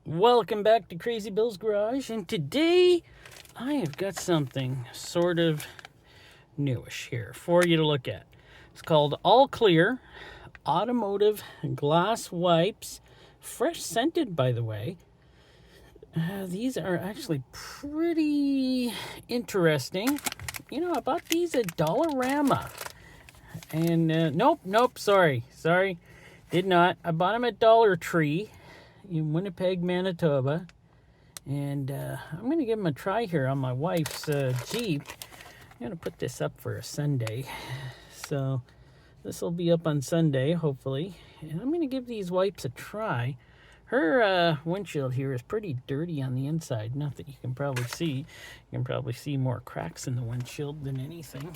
Welcome back to Crazy Bill's Garage, and today I have got something sort of newish here for you to look at. It's called All Clear Automotive Glass Wipes, fresh scented, by the way. These are actually pretty interesting. You know, I bought these at Dollarama, and sorry, did not. I bought them at Dollar Tree in Winnipeg, Manitoba, and I'm going to give them a try here on my wife's Jeep. I'm going to put this up for a Sunday, so this will be up on Sunday, hopefully, and I'm going to give these wipes a try. Her windshield here is pretty dirty on the inside, not that you can probably see. You can probably see more cracks in the windshield than anything.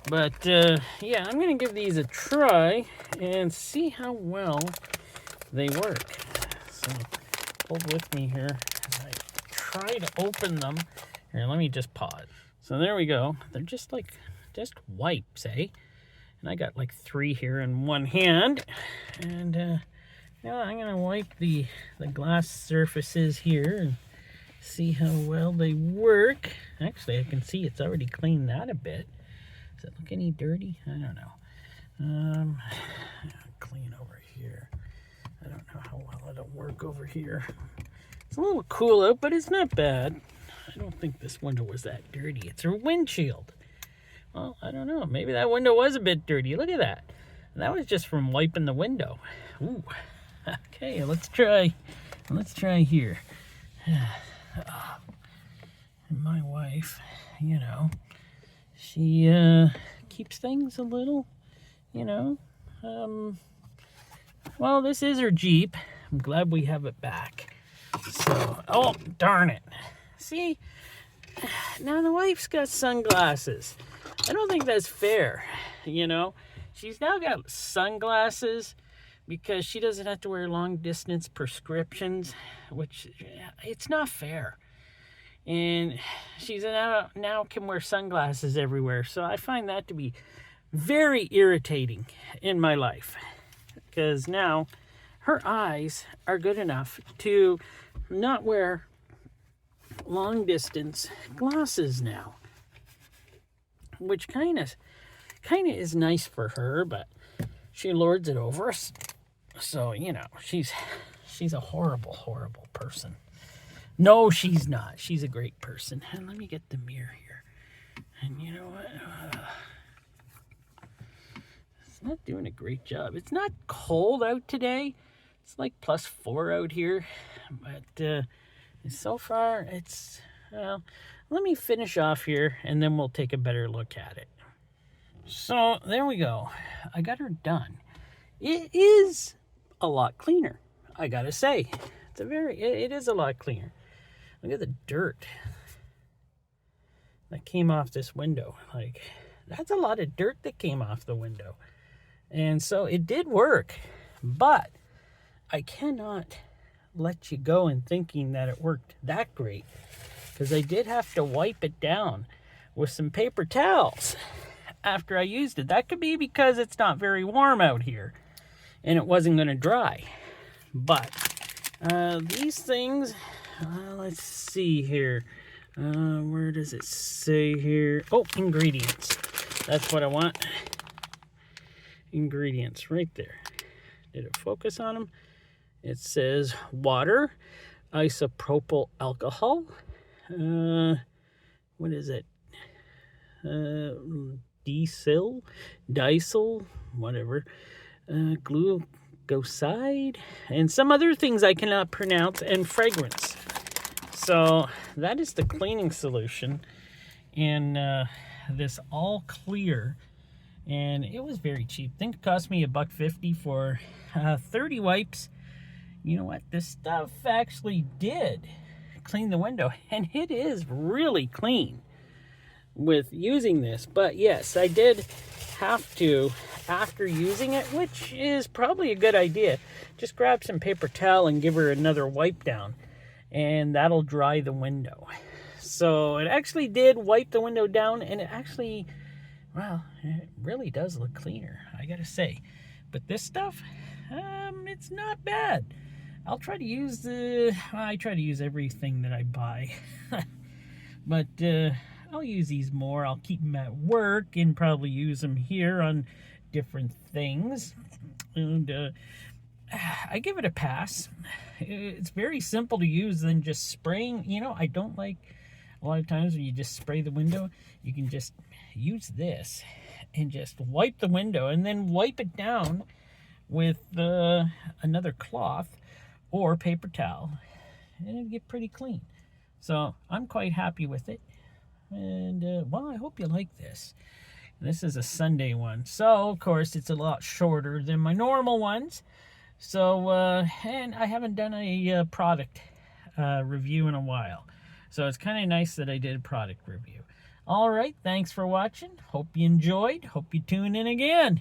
But, yeah, I'm going to give these a try and see how well they work. So hold with me here as I try to open them. Here, let me just pause. So there we go. They're just wipes, eh? And I got like 3 here in one hand. And now I'm gonna wipe the glass surfaces here and see how well they work. Actually, I can see it's already cleaned that a bit. Does it look any dirty? I don't know. Clean over here. I don't know how well it'll work over here. It's a little cool out, but it's not bad. I don't think this window was that dirty. It's her windshield. Well, I don't know. Maybe that window was a bit dirty. Look at that. And that was just from wiping the window. Ooh. Okay, let's try. Let's try here. My wife, you know, she keeps things a little, you know, well, this is her Jeep. I'm glad we have it back. So, oh, darn it. See, now the wife's got sunglasses. I don't think that's fair, you know. She's now got sunglasses because she doesn't have to wear long-distance prescriptions, which, it's not fair. And she's now can wear sunglasses everywhere. So I find that to be very irritating in my life. Because now her eyes are good enough to not wear long-distance glasses now. Which kind of is nice for her, but she lords it over us. So, you know, she's a horrible, horrible person. No, she's not. She's a great person. And let me get the mirror here. And you know what? It's not doing a great job. It's not cold out today. It's like +4 out here. But so far, it's... Well, let me finish off here, and then we'll take a better look at it. So, there we go. I got her done. It is a lot cleaner, I gotta say. It is a lot cleaner. Look at the dirt that came off this window. Like, that's a lot of dirt that came off the window. And so it did work, but I cannot let you go in thinking that it worked that great, because I did have to wipe it down with some paper towels after I used it. That could be because it's not very warm out here and it wasn't going to dry. But these things, let's see here. Where does it say here? Oh, ingredients. That's what I want. Ingredients right there. Did it focus on them? It says water, isopropyl alcohol. What is it? Dicyl, whatever. Glucoside, and some other things I cannot pronounce, and fragrance. So that is the cleaning solution in this All Clear, and it was very cheap. I think it cost me $1.50 for 30 wipes. You know what? This stuff actually did clean the window, and it is really clean with using this. But yes, I did have to, after using it, which is probably a good idea, just grab some paper towel and give her another wipe down, and that'll dry the window. So it actually did wipe the window down, and it actually, well, it really does look cleaner, I gotta say. But this stuff, it's not bad. I'll try to use I try to use everything that I buy. But I'll use these more. I'll keep them at work and probably use them here on different things. And I give it a pass. It's very simple to use than just spraying. You know, I don't like a lot of times when you just spray the window. You can just use this and just wipe the window and then wipe it down with another cloth or paper towel, and it'll get pretty clean. So I'm quite happy with it. And well, I hope you like this. This is a Sunday one, so of course it's a lot shorter than my normal ones. So and I haven't done a product review in a while, so it's kind of nice that I did a product review. All right, thanks for watching. Hope you enjoyed. Hope you tune in again.